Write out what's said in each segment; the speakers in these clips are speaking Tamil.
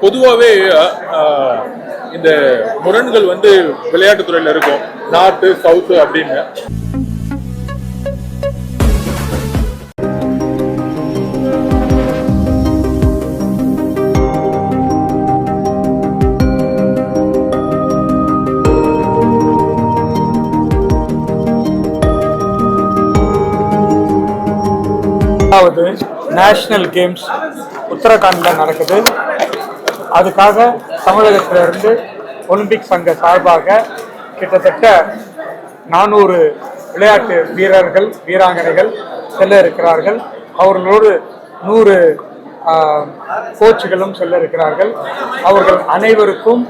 பொதுவாகவே இந்த முரண்கள் வந்து விளையாட்டுத்துறையில் இருக்கும், நார்த்து சவுத்து அப்படின்னு. நேஷனல் கேம்ஸ் உத்தரகாண்டில் நடக்குது. அதுக்காக தமிழகத்திலிருந்து ஒலிம்பிக் சங்க சார்பாக கிட்டத்தட்ட 400 விளையாட்டு வீரர்கள் வீராங்கனைகள் செல்ல இருக்கிறார்கள். அவர்களோடு 100 கோச்சுகளும் செல்ல இருக்கிறார்கள். அவர்கள் அனைவருக்கும்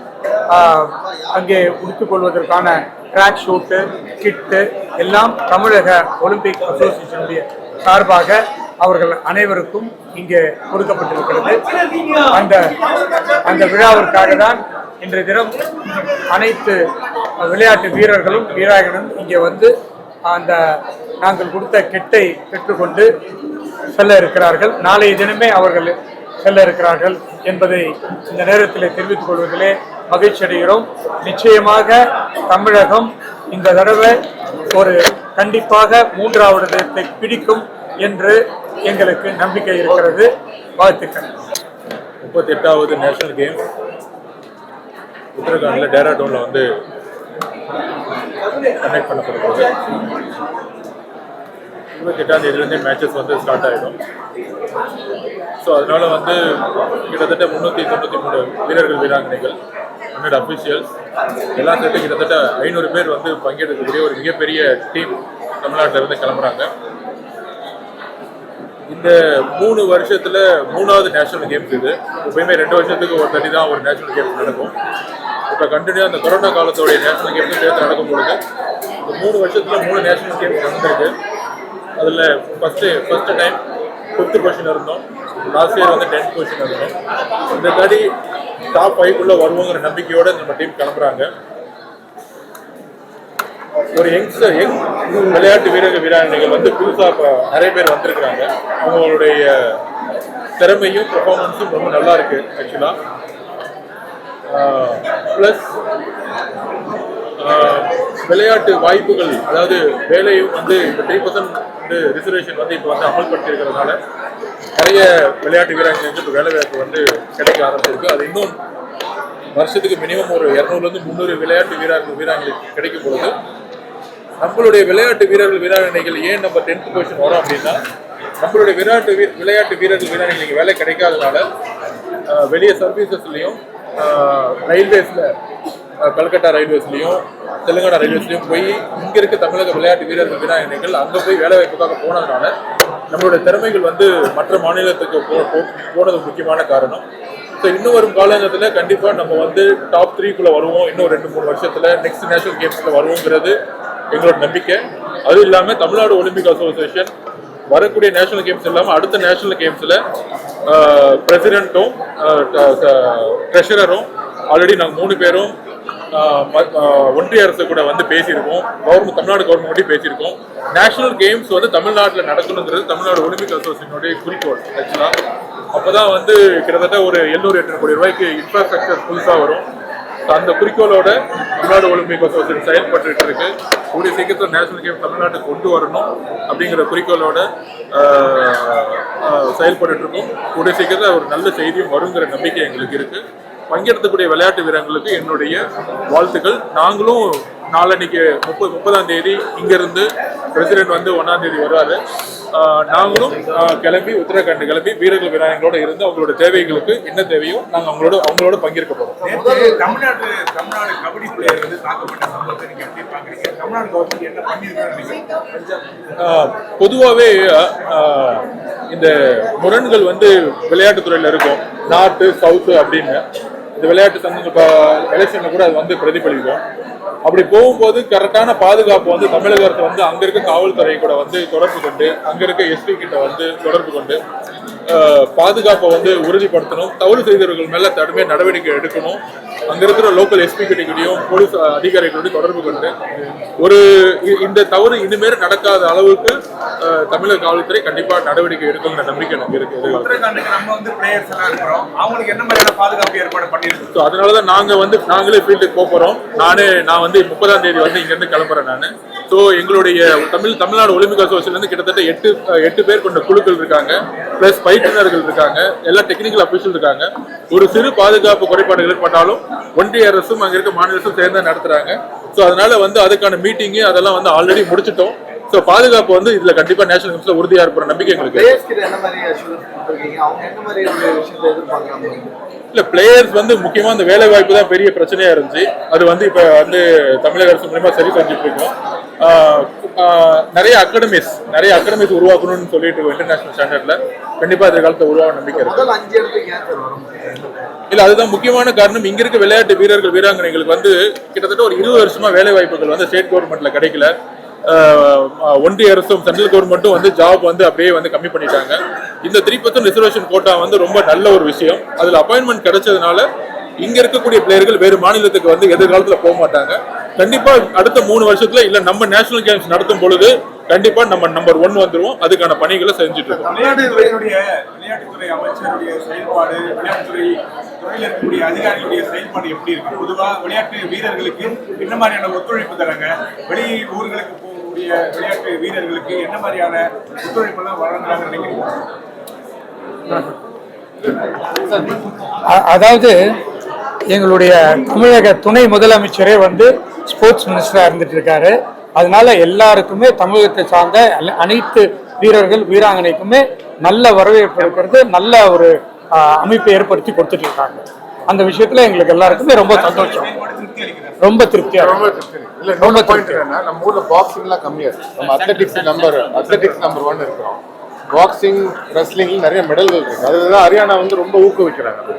அங்கே உடுத்திக் கொள்வதற்கான ட்ராக் ஷூட்டு கிட்டு எல்லாம் தமிழக ஒலிம்பிக் அசோசியேஷனுடைய சார்பாக அவர்கள் அனைவருக்கும் இங்கே கொடுக்கப்பட்டிருக்கிறது. அந்த விழாவிற்காக தான் இன்றைய தினம் அனைத்து விளையாட்டு வீரர்களும் வீராங்கனும் இங்கே வந்து நாங்கள் கொடுத்த கிட்டை பெற்றுக்கொண்டு செல்ல இருக்கிறார்கள். நாளைய தினமே அவர்கள் செல்ல இருக்கிறார்கள் என்பதை இந்த நேரத்தில் தெரிவித்துக் கொள்வதிலே மகிழ்ச்சி அடைகிறோம். நிச்சயமாக தமிழகம் இந்த தடவை கண்டிப்பாக 3வது இடத்தை பிடிக்கும் என்று எங்களுக்கு நம்பிக்கை இருக்கிறது. வாழ்த்துக்கள். 38வது நேஷனல் கேம் உத்தரகாண்டில் டேராடூனில் வந்து கண்டக்ட் பண்ணப்படுகிறது. 28ஆம் தேதியிலேருந்தே மேட்சஸ் வந்து ஸ்டார்ட் ஆகிடும். ஸோ அதனால வந்து கிட்டத்தட்ட 393 வீரர்கள் வீராங்கனைகள் 100 அஃபிஷியல்ஸ் எல்லாம் சேர்த்து கிட்டத்தட்ட 500 பேர் வந்து பங்கெடுக்கக்கூடிய ஒரு மிகப்பெரிய டீம் தமிழ்நாட்டில் இருந்து கிளம்புறாங்க. இந்த 3 வருஷத்துல 3வது நேஷனல் கேம்ஸ் இது. எப்பயுமே 2 வருஷத்துக்கு ஒரு தனி தான் ஒரு நேஷனல் கேம்ஸ் நடக்கும். இப்போ கண்டினியூ அந்த கொரோனா காலத்தோடைய நேஷனல் கேம்ஸும் சேர்த்து நடக்கும் பொழுது இந்த 3 வருஷத்துல 3 நேஷனல் கேம்ஸ் நடந்திருக்கு. அதில் ஃபர்ஸ்ட் டைம் 5th பொசிஷன் இருந்தோம். லாஸ்ட் இயர் வந்து 10th பொசிஷன் இருந்தோம். இந்த தாடி டாப் 5 வருவோங்கிற நம்பிக்கையோடு நம்ம டீம் கிளம்புறாங்க. ஒரு யங் விளையாட்டு வீரர்கள் வீராங்கனைகள் வந்து புதுசாக நிறைய பேர் வந்திருக்கிறாங்க. அவங்களுடைய திறமையும் பெர்ஃபார்மன்ஸும் ரொம்ப நல்லா இருக்கு ஆக்சுவலாக. ப்ளஸ் விளையாட்டு வாய்ப்புகள், அதாவது வேலையும் வந்து இந்த 3% ரிசர்வேஷன் வந்து இப்போ வந்து அமல்படுத்தி இருக்கிறதுனால நிறைய விளையாட்டு வீராங்கனைகளுக்கு இப்போ வேலை வாய்ப்பு வந்து கிடைக்க ஆரம்பிச்சிருக்கு. அது இன்னும் வருஷத்துக்கு மினிமம் ஒரு 200 - 300 விளையாட்டு வீராங்கனைகளுக்கு கிடைக்கும் பொழுது நம்மளுடைய விளையாட்டு வீரர்கள் வீராங்கனைகள் ஏன் நம்ம 10th பொசிஷன் வரோம் அப்படின்னா, நம்மளுடைய விளையாட்டு வீரர்கள் வீராங்கனைகளுக்கு வேலை கிடைக்காதனால வெளியே சர்வீசஸ்லையும் ரயில்வேஸில் கல்கட்டா ரயில்வேஸ்லையும் தெலுங்கானா ரயில்வேஸ்லையும் போய் இங்கே இருக்க தமிழக விளையாட்டு வீரர்கள் வீராங்கனைகள் அங்கே போய் வேலை வாய்ப்புக்காக போனதுனால நம்மளுடைய திறமைகள் வந்து மற்ற மாநிலத்துக்கு போனது முக்கியமான காரணம். ஸோ இன்னும் வரும் காலங்கத்தில் கண்டிப்பாக நம்ம வந்து டாப் 3 வருவோம். இன்னும் 2-3 வருஷத்தில் நெக்ஸ்ட் நேஷனல் கேம்ஸில் வருவோங்கிறது எங்களோட நம்பிக்கை. அதுவும் இல்லாமல் தமிழ்நாடு ஒலிம்பிக் அசோசியேஷன் வரக்கூடிய நேஷனல் கேம்ஸ் இல்லாமல் அடுத்த நேஷனல் கேம்ஸில் பிரசிடென்ட்டும் ட்ரெஷரரும் ஆல்ரெடி நாங்கள் 3 பேரும் ஒன்றிய அரசு கூட வந்து பேசியிருக்கோம். தமிழ்நாடு கவர்மெண்ட் பேசியிருக்கோம். நேஷனல் கேம்ஸ் வந்து தமிழ்நாட்டில் நடக்கணுங்கிறது தமிழ்நாடு ஒலிம்பிக் அசோசியேஷனுடைய குறிக்கோள் ஆக்சுவலாக. அப்போ தான் வந்து கிட்டத்தட்ட ஒரு 700-800 கோடி ரூபாய்க்கு இன்ஃப்ராஸ்ட்ரக்சர் புதுசாக வரும். அந்த குறிக்கோளோட தமிழ்நாடு ஒலிம்பிக் அசோசியேஷன் செயல்பட்டு இருக்கு. கூடிய சீக்கிரத்தில் நேஷனல் கேம் தமிழ்நாட்டுக்கு கொண்டு வரணும் அப்படிங்கிற குறிக்கோளோட செயல்பட்டு இருக்கோம். கூடிய சீக்கிரத்தில் ஒரு நல்ல செய்தியும் வருங்கிற நம்பிக்கை எங்களுக்கு இருக்கு. பங்கெடுக்கக்கூடிய விளையாட்டு வீரர்களுக்கு என்னுடைய வாழ்த்துக்கள். நாங்களும் நாளன்னைக்கு 30ஆம் தேதி இங்கிருந்து பிரசிடென்ட் வந்து 1ஆம் தேதி வருவாரு. நாங்களும் கிளம்பி உத்தரகாண்ட் கிளம்பி வீரர்கள் வீராங்கங்களோட இருந்து அவங்களோட தேவைகளுக்கு என்ன தேவையோ நாங்கள் அவங்களோட பங்கேற்க போறோம். தமிழ்நாடு கபடி பிளேயர் வந்து தாக்கப்பட்ட சம்பவத்தை நீங்க எப்படி பாக்குறீங்க? தமிழ்நாடு கவர்மெண்ட் என்ன பண்ணிருக்காங்க? பொதுவாகவே இந்த முரண்கள் வந்து விளையாட்டுத்துறையில் இருக்கும், நார்த்து சவுத்து அப்படின்னு. இந்த விளையாட்டு சங்கங்கள் எலெக்ஷன்ல கூட அது வந்து பிரதிபலிக்கும். அப்படி போகும்போது கரெக்டான பாதுகாப்பு வந்து தமிழக அரசு வந்து அங்க இருக்க காவல்துறை கூட வந்து தொடர்பு கொண்டு, அங்க இருக்க எஸ்பி கிட்ட வந்து தொடர்பு கொண்டு பாதுகாப்பை வந்து உறுதிப்படுத்தணும், தவறு செய்தவர்கள் மேல கடுமையாக நடவடிக்கை எடுக்கணும். அங்க இருக்கிற லோக்கல் எஸ்பி கிட்டையும் போலீஸ் அதிகாரிகளோட தொடர்பு கொண்டு இந்த தவறு இனிமேல் நடக்காத அளவுக்கு தமிழக காவல்துறை கண்டிப்பா நடவடிக்கை எடுக்குங்கிற நம்பிக்கை எனக்கு இருக்கு. அதனாலதான் நாங்களே ஃபீல்டுக்கு போறோம். நான் வந்து 30ஆம் தேதி வந்து இங்க இருந்து கிளம்புறேன் நான். ஸோ எங்களுடைய தமிழ்நாடு ஒலிம்பிக் அசோசியேஷன் கிட்டத்தட்ட 8 பேர் கொண்ட குழுக்கள் இருக்காங்க, பிளஸ் பயிற்றுனர்கள் இருக்காங்க, எல்லா டெக்னிக்கல் அபிஷியல் இருக்காங்க. ஒரு சிறு பாதுகாப்பு குறைபாடுகள் ஏற்பட்டாலும் ஒன்றிய அரசும் அங்க இருக்க மாநில அரசும் சேர்ந்து நடத்துறாங்க. ஸோ அதனால வந்து அதுக்கான மீட்டிங்கு அதெல்லாம் வந்து ஆல்ரெடி முடிச்சிட்டோம். ஸோ பாதுகாப்பு வந்து இதுல கண்டிப்பா நேஷனல் கேம்ஸ்ல உறுதியா இருக்கிற நம்பிக்கை எங்களுக்கு. இல்ல பிளேயர்ஸ் வந்து முக்கியமா இந்த வேலை வாய்ப்பு தான் பெரிய பிரச்சனையா இருந்துச்சு. அது வந்து இப்ப வந்து தமிழக அரசு மூலமா சரி செஞ்சுட்டு இருக்கோம். நிறைய அகாடமிஸ் உருவாக்கணும்னு சொல்லிட்டு இன்டர்நேஷனல் ஸ்டாண்டர்ட்ல கண்டிப்பா எதிர்காலத்தை உருவாக நம்பிக்கை இருக்கு. இல்ல அதுதான் முக்கியமான காரணம். இங்க இருக்க விளையாட்டு வீரர்கள் வீராங்கனைகளுக்கு வந்து கிட்டத்தட்ட ஒரு 20 வருஷமா வேலை வாய்ப்புகள் வந்து ஸ்டேட் கவர்மெண்ட்ல கிடைக்கல. ஒன்றிய அரசும் சென்ட்ரல் கவர்மெண்ட்டும் வந்து ஜாப் வந்து அப்படியே வந்து கம்மி பண்ணிட்டாங்க. இந்த 3% ரிசர்வேஷன் கோட்டா வந்து ரொம்ப நல்ல ஒரு விஷயம். அதுல அப்பாயின்மெண்ட் கிடைச்சதுனால இங்க இருக்கக்கூடிய பிளேயர்கள் வேறு மாநிலத்துக்கு வந்து எதிர்காலத்துல போக மாட்டாங்க. கண்டிப்பா அடுத்த 3 வருஷத்துல இல்ல நம்ம நேஷனல் கேம்ஸ் நடத்தும் பொழுது கண்டிப்பா நம்ம நம்பர் 1 வந்துருவோம். அதுக்கான பணிகளை செஞ்சுட்டு இருக்கோம். விளையாட்டுத்துறை அமைச்சருடைய செயல்பாடு, விளையாட்டுத்துறை துறையில் இருக்கக்கூடிய அதிகாரிகளுடைய செயல்பாடு எப்படி இருக்கு? பொதுவாக விளையாட்டு வீரர்களுக்கு என்ன மாதிரியான ஒத்துழைப்பு தராங்க? வெளி ஊர்களுக்கு போகக்கூடிய விளையாட்டு வீரர்களுக்கு என்ன மாதிரியான ஒத்துழைப்பு எல்லாம் வழங்குறாங்க நினைக்கிறீங்க? அதாவது எங்களுடைய தமிழக துணை முதலமைச்சரே வந்து ஸ்போர்ட்ஸ் மினிஸ்டரா இருந்துட்டு இருக்காரு. அதனால எல்லாருக்குமே தமிழகத்தை சார்ந்த அனைத்து வீரர்கள் வீராங்கனைக்குமே நல்ல வரவேற்பு இருக்கிறது, நல்ல ஒரு அமைப்பை ஏற்படுத்தி கொடுத்துட்டு இருக்காங்க. அந்த விஷயத்துல எங்களுக்கு எல்லாருக்குமே ரொம்ப சந்தோஷம், ரொம்ப திருப்தியா ரொம்ப பாயிண்ட் என்னன்னா நம்ம ஊர்ல பாக்ஸிங்லாம் கம்மியா இருக்கு. நம்ம அத்லெட்டிக்ஸ் நம்பர் 1 இருக்கிறோம். பாக்ஸிங் ரெஸ்லிங்ல நிறைய மெடல்கள் இருக்கு. அதுதான் ஹரியானா வந்து ரொம்ப ஊக்குவிக்கிறாங்க.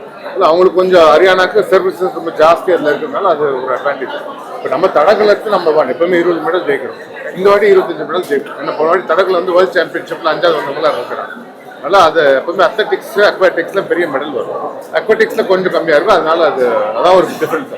அவங்களுக்கு கொஞ்சம் ஹரியானாக்கு சர்வீசஸ் ரொம்ப ஜாஸ்தியாக அதில் இருக்கிறதுனால அது ஒரு அட்வான்டேஜ். இப்போ நம்ம தடகளத்துக்கு நம்பர் 1 எப்பவுமே 20 மெடல் ஜெயிக்கிறோம். இந்த வாட்டி 25 மெடல் ஜெயிக்கிறோம். ஏன்னா போன வாட்டி தடகள வந்து வேர்ல்ட் சாம்பியன்ஷிப்ல 5வது வந்தவங்களாம் இருக்கிறாங்க. அதனால அது எப்பவுமே அத்லெட்டிக்ஸ் அக்வாட்டிக்ஸ்ல பெரிய மெடல் வரும். அக்வாட்டிக்ஸ்ல கொஞ்சம் கம்மியாக இருக்கும். அதனால அதான் ஒரு டிஃபரன்ஸ்.